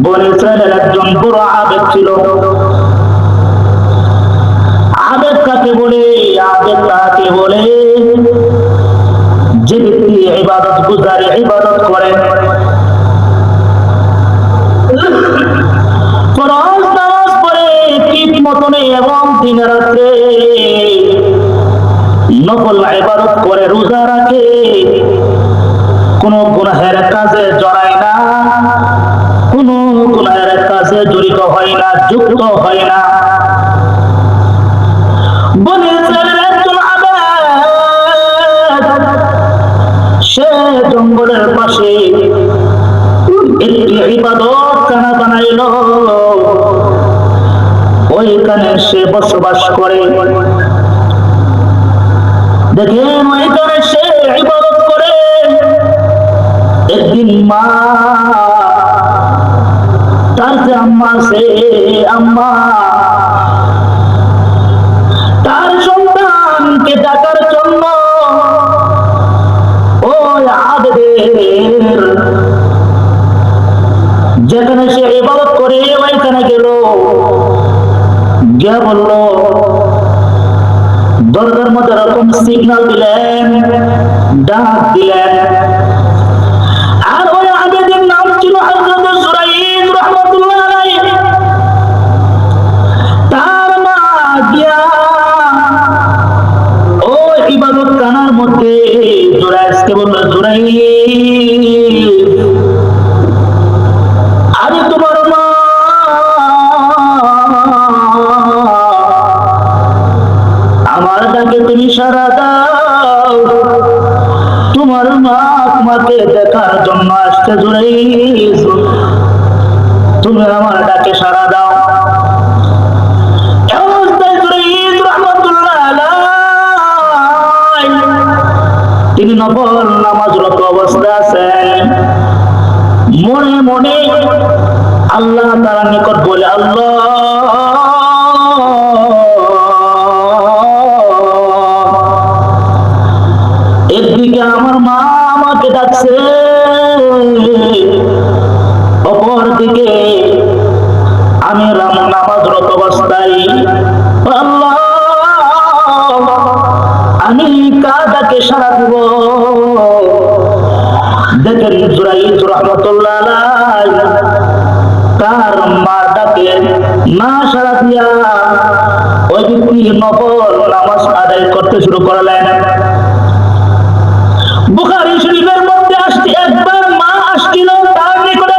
বনী ইসরাইলের একজন বড় আবেদ ছিল। আবেদ কাকে বলে? আবেদ কাকে বলে? যে ব্যক্তি ইবাদত গুজারে, ইবাদত করে, ফরজ নামাজ পড়ে ঠিক মতনে এবং দিনে রাত্রে নফল ইবাদত করে, রোজা রাখে, কোন গুনাহের কাজে জড়ায় না, কোন গুনাহের কাজে জড়িত হয় না, যুক্ত হয় না। বনী ইসরাইলের একজন আবেদ, সে জঙ্গলের পাশে একটি ইবাদত খানা বানাইল, ওইখানে সে বসবাস করে। দেখেন ওইখানে সে ইবাদত করে। একদিন মা, তার যে আম্মা আছে, আম্মা তার সন্তানকে ডাকার জন্য ওই আবেদের যেখানে সে ইবাদত করে ওইখানে গেল, গিয়া বলল, দরজার মধ্যে এরকম সিগন্যাল দিলেন, ডাক দিলেন। আর ওই আবেদের নাম ছিল হযরত যুরাইয রাহমাতুল্লাহ আলাইহি। তার মা গিয়া ওই ইবাদত খানার মধ্যে যুরাইযকে বলল, যুরাইয, আমি তোমার মা, আমার ডাকে তুমি সাড়া দাও, তোমার মা তোমাকে দেখার জন্য আসতে। যুরাইয, তুমি আমার ডাকে সাড়া দাও। যুরাইয রাহমাতুল্লাহ আলাইহি তিনি নফল নামাজরত অবস্থায় আছেন। মনে মনে আল্লাহ তাআলার নিকট বলে, আল্লাহ, একদিকে আমার মা আমাকে ডাকছে, অপরদিকে আমি নামাজরত অবস্থায়, আল্লাহ, আমি কার ডাকে সাড়া দিব? দেখেন যুরাইয রাহমাতুল্লাহ আলাইহি তার মার ডাকে না সাড়া দিয়া ওই ব্যক্তি নফল নামাজ আদায় করতে শুরু করলেন। বুখারী শরীফের মধ্যে আসছে, একবার মা আসছিল তার নিকট,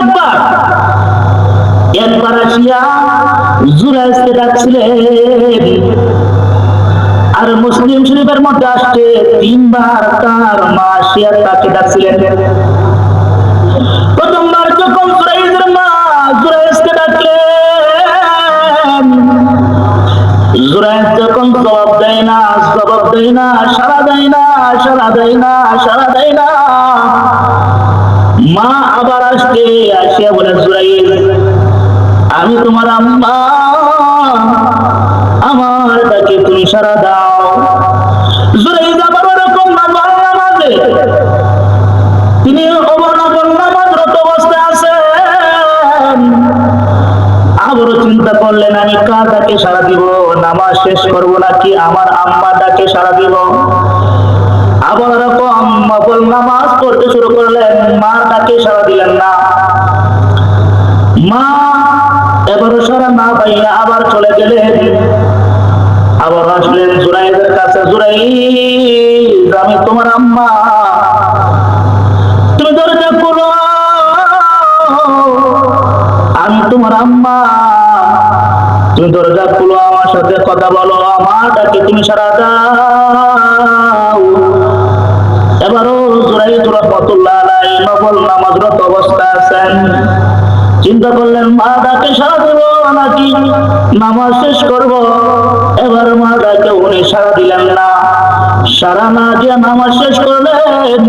একবার আসিয়া যুরাইযকে ডাকছিলেন। আর মুসলিম শরীফের মধ্যে আসছে তিনবার তার মা আসিয়া তাকে ডাকছিলেন। প্রথমবার যখন যুরাইযের মা যুরাইযকে ডাকলেন, যুরাইয যখন জবাব দেয় না, সাড়া দেয় না, মা আবার আসছে, আসিয়া বলে, যুরাইয, আমি তোমার আম্মা, আমার ডাকে তুমি সাড়া দাও। যুরাইয আবার ওরকম নফল নামাজে, তিনি নফল নামাজরত অবস্থায় আছেন। আবারও চিন্তা করলেন, আমি কার ডাকে সাড়া দিব? নামাজ শেষ করবো নাকি আমার আম্মা ডাকে সাড়া দিব? আবার এরকম নফল নামাজ পড়তে শুরু করলেন, মার ডাকে সাড়া দিলেন না। মা এবারও সাড়া না পাইয়া আবার চলে গেলেন। আবার আসলেন যুরাইযের কাছে, যুরাইয, আমি তোমার আম্মা, তুমি দরজা খোলো, আমি তোমার আম্মা, তুমি দরজা খুলো, আমার সাথে কথা বলো, আমার ডাকে তুমি সাড়া দাও। এবারও যুরাইয রাহমাতুল্লাহ আলাইহি নফল নামাজরত অবস্থায় আছেন। চিন্তা করলেন, মা ডাকে সাড়া দেব নাকি নামাজ শেষ করব? এবার মা ডাকে উনি সাড়া দিলেন না। সাড়া না দিয়ে নামাজ শেষ করলেন।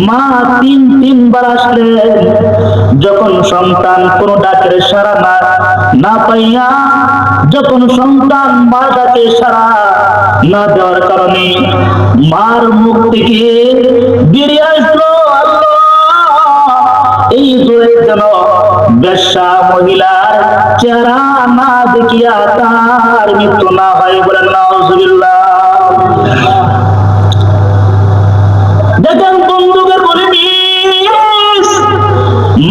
মা তিনবার আসলেন। যখন সন্তান কোন ডাকের সাড়া না পাইয়া, যখন সন্তান মা ডাকে সাড়া না দেওয়ার কারণে মার মুখ থেকে বেরিয়ে আসলো, আল্লাহ, এই জোরে যেন বেশ্যা মহিলার চেহারা না দেখিয়া তার মৃত্যু না হয়, বলেন নাউজুবিল্লাহ। দেখেন বন্ধুদের পরিবেশ,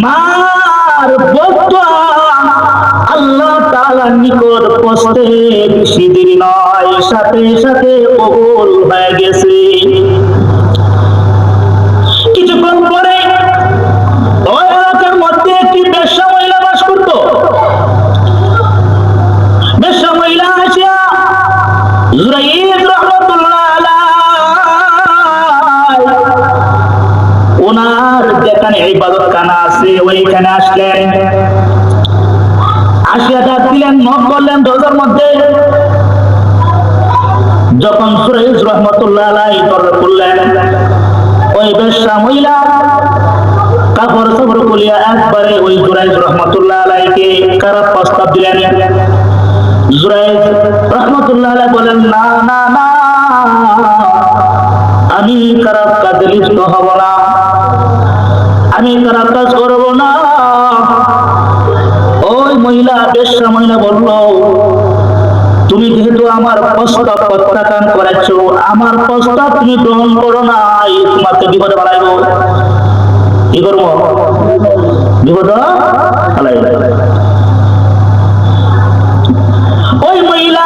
মার বদুয়া আল্লাহ তাআলার নিকট পৌঁছতে বেশি দেরি নয়, সাথে সাথে কবুল হয়ে গেছে। কিছুক্ষণ পরে ওই এলাকার মধ্যে একটি বেশ্যা মহিলা বাস করত। বেশ্যা মহিলা আসিয়া জুরাইদ রাহমাতুল্লাহ আলাইহি ওনার যেখানে ইবাদতখানা আছে ওইখানে আসলেন, আসিয়া ডাক দিলেন, নক করলেন দরজার মধ্যে। যখন জুরাইদ রাহমাতুল্লাহ আলাইহি দরজা খুললেন, ওই বেশ্যা মহিলা কাপড় চাপড় খুলিয়া একবারে ওই জুরাইদ রাহমাতুল্লাহ আলাইহিকে কারার প্রস্তাব দিলেন। জুরাইদ রাহমাতুল্লাহ আলাইহি বলেন, না না না, আমি খারাপ কাজে লিপ্ত হব না, আমি খারাপ কাজ করব না। ওই মহিলা বেশ্যা মহিলা বলল, তুমি যেহেতু আমার প্রস্তাব প্রত্যাখ্যান করেছো, আমার প্রস্তাব তুমি গ্রহণ করো না, তোমাকে বিপদে বাড়াইব। কি করবো? বিপদ বাড়াইব। ওই মহিলা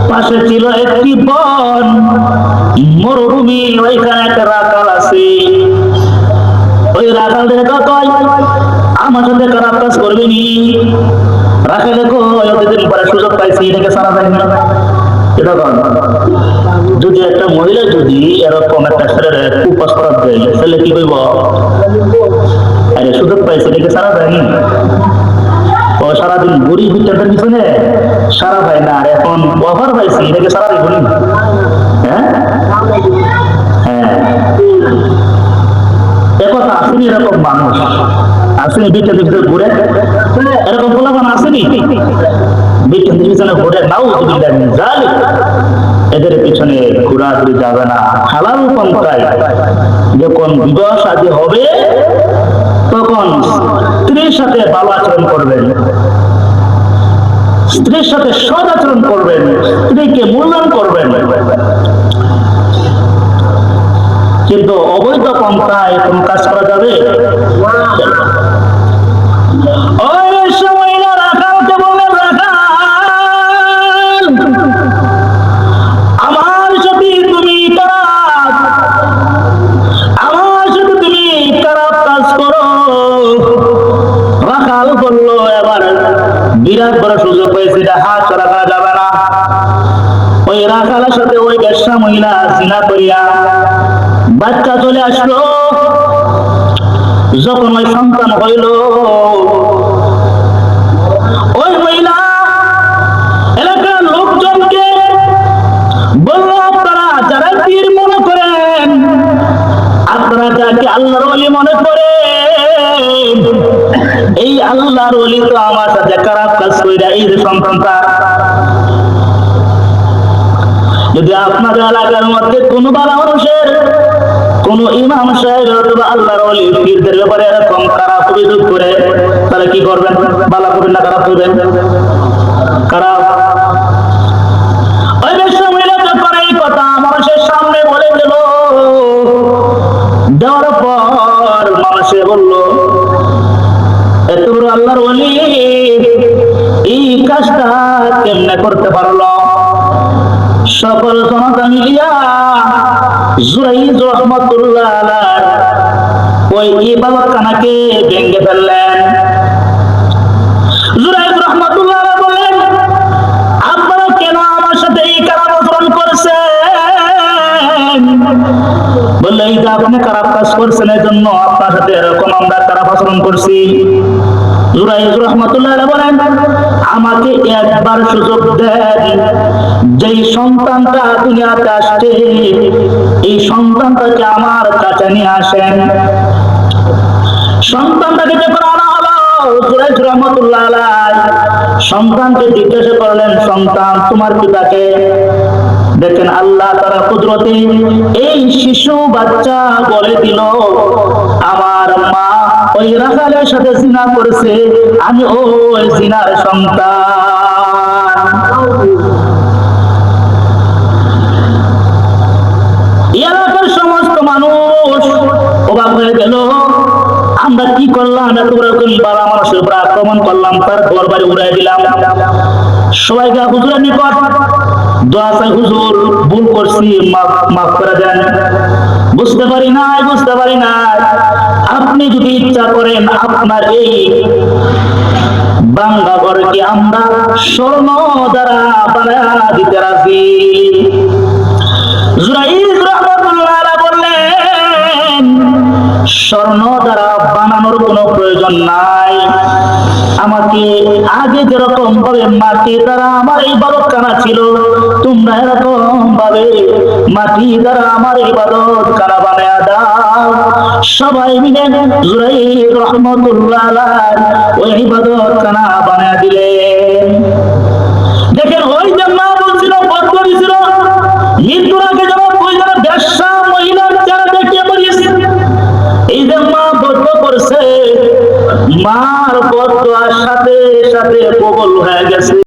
পাশে ছিল একটি বন, মরুভূমি, ওইখানে একটা রাখাল আছে। ওই রাখাল দেখা কয়, আমার সাথে খারাপ কাজ করবে নি। রাখালে কতদিন পরে সুযোগ পাইছি, এটাকে সারা যায় না। এটা যদি একটা মহিলা যদি এরকম একটা ছেলের কুপ্রস্তাব দেয়, ছেলে কি করব? আরে সুযোগ পাইছে, এটাকে সারা যায়নি। ও সারাদিন বুড়ি ভিতরটার পিছনে সারা পায় না, আর এখন অফার পাইছি, এটাকে সারা দিব না। হ্যাঁ হ্যাঁ, একথা আসেনি। এরকম মানুষ আসেনি বিটের ভিতরে ঘুরে, এরকম পোলাপান আসেনি বিটের পিছনে ঘুরে। নাও এদের পিছনে ঘোরাঘুরি যাবে না। হালাল পন্থায় যখন বিবাহ শাদী হবে তখন স্ত্রীর সাথে ভালো আচরণ করবেন, স্ত্রীর সাথে সৎ আচরণ করবেন, স্ত্রীকে মূল্যায়ন করবেন। কিন্তু অবৈধ পন্থায় কোন কাজ করা যাবে? ওই সময় না রাখালকে বললেন, রাখাল, আমার সাথে তুমি খারাপ, আমার সাথে তুমি খারাপ কাজ করো। রাখাল বলল, এবার বিরাট বড় সুযোগ হয়েছে, এটা হাত ছাড়া করা যাবে না। ওই রাখালের সাথে ওই বেশ্যা মহিলা জিনা করিয়া বাচ্চা চলে আসলো। যখন ওই সন্তান হইল, ওই মহিলা এলাকার লোকজনকে বলল, আপনারা যারা পীর মনে করেন, আপনারা যাকে আল্লাহর ওলি মনে করেন, এই আল্লাহর ওলি তো আমার সাথে খারাপ কাজ কইরা এই যে সন্তানটা, যদি আপনাদের এলাকার মধ্যে কোনো ভালো মানুষের, কোন ইমাম সাহেব অথবা আল্লাহর ওলি পীরদের ব্যাপারে এরকম খারাপ অভিযোগ করে, তাহলে কি করবেন? ভালো করবেন না খারাপ করবেন? খারাপ। ওই বেশ্যা মহিলা যখন এই কথা মানুষের সামনে বলে দিল, দেওয়ার পর মানুষে বলল, এত বড় আল্লাহর ওলি এই কাজটা কেমনে করতে পারলো? সকল জনতা মিলিয়া জুরাইদ রাহমাতুল্লাহ আলাইহি ওই ইবাদতখানাকে ভেঙে ফেললেন। জুরাইদ রাহমাতুল্লাহ আলাইহি বললেন, আপনারা কেন আমার সাথে এই খারাপ আচরণ করছেন? বললে, এই যে আপনি খারাপ কাজ করছেন, এই জন্য আপনার সাথে এরকম আমরা খারাপ আচরণ করছি। জুরাইদ রাহমাতুল্লাহ আলাইহি বলেন, আমাকে একবার সুযোগ দেন, যেই সন্তানটা দুনিয়াতে আসছে এই সন্তানটাকে আমার কাছে নিয়ে আসেন। সন্তানটাকে যখন আনা হলো, জুরাইদ রাহমাতুল্লাহ আলাইহি সন্তানকে জিজ্ঞাসা করলেন, সন্তান তোমার পিতাকে? দেখেন আল্লাহ তাআলা কুদরতে এই শিশু বাচ্চা বলে দিল, আমার মা ওই রাখালের সাথে জিনা করেছে, আমি ওই জিনার সন্তান। এলাকার সমস্ত মানুষ অবাক হয়ে গেল, আমরা কি করলাম? এত বড় বাবা মানুষের উপর আক্রমণ করলাম, তার ঘর বাড়ি উড়াই দিলাম। সবাইকে হুজুরের নিকট দোয়া চাই, হুজুর ভুল করছি, মাফ করে দেন, বুঝতে পারি না। আপনি যদি ইচ্ছা করেন আপনার এই বাংলা ঘরকে আমরা স্বর্ণ দ্বারা বানায়া দিতে রাজি। জুরাইদ রাহমাতুল্লাহ আলাইহি বললেন, স্বর্ণ দ্বারা বানানোর কোনো প্রয়োজন নাই। আমাকে আগে যেরকম ভাবে মাটি দ্বারা আমার ইবাদতখানা ছিল, তোমরা এরকম ভাবে মাটি দ্বারা আমার ইবাদতখানা বানায়া দাও। সবাই মিলে জুরাইদ রাহমাতুল্লাহ আলাইহি ওই ইবাদতখানা বানায়া দিলেন। দেখেন, ওই যে মা বলছিল, বদর দিছিল, মৃত্যুর আগে যারা ওই যারা বেশ্যা মহিলার চেহারা দেখিয়ে মরিস, এই যে মা বদ্ধ করছে, মার বদ্ধ সাথে সাথে কবুল হয়ে গেছে।